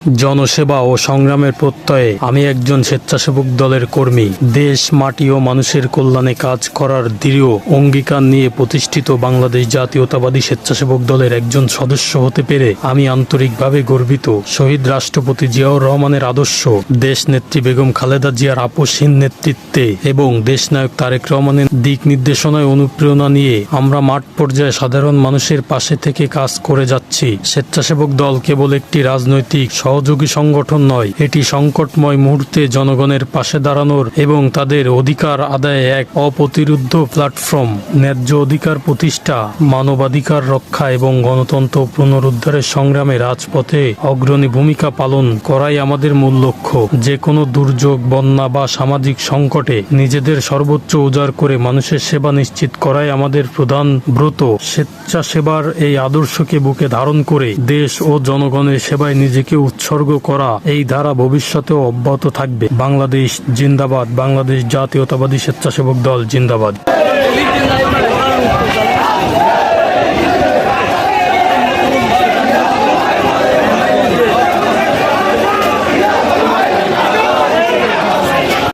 জনসেবা ও সংগ্রামের প্রত্যয়ে আমি একজন স্বেচ্ছাসেবক দলের কর্মী। দেশ, মাটি ও মানুষের কল্যাণে কাজ করার দৃঢ় অঙ্গীকার নিয়ে প্রতিষ্ঠিত বাংলাদেশ জাতীয়তাবাদী স্বেচ্ছাসেবক দলের একজন সদস্য হতে পেরে আমি আন্তরিকভাবে গর্বিত। শহীদ রাষ্ট্রপতি জিয়াউর রহমানের আদর্শ, দেশনেত্রী বেগম খালেদা জিয়ার আপসহীন নেতৃত্বে এবং দেশনায়ক তারেক রহমানের দিক নির্দেশনায় অনুপ্রেরণা নিয়ে আমরা মাঠ পর্যায়ে সাধারণ মানুষের পাশে থেকে কাজ করে যাচ্ছি। স্বেচ্ছাসেবক দল কেবল একটি রাজনৈতিক সহযোগী সংগঠন নয়, এটি সংকটময় মুহূর্তে জনগণের পাশে দাঁড়ানোর এবং তাদের অধিকার আদায়ে এক অপ্রতিরোধ্য প্ল্যাটফর্ম। ন্যায্য অধিকার প্রতিষ্ঠা, মানবাধিকার রক্ষা এবং গণতন্ত্র পুনরুদ্ধারের সংগ্রামে রাজপথে অগ্রণী ভূমিকা পালন করাই আমাদের মূল লক্ষ্য। যে কোনো দুর্যোগ, বন্যা বা সামাজিক সংকটে নিজেদের সর্বোচ্চ উজাড় করে মানুষের সেবা নিশ্চিত করাই আমাদের প্রধান ব্রত। স্বেচ্ছাসেবার এই আদর্শকে বুকে ধারণ করে দেশ ও জনগণের সেবায় নিজেকে উৎসর্গ করা এই ধারা ভবিষ্যতেও অব্যাহত থাকবে। বাংলাদেশ জিন্দাবাদ। বাংলাদেশ জাতীয়তাবাদী স্বেচ্ছাসেবক দল জিন্দাবাদ।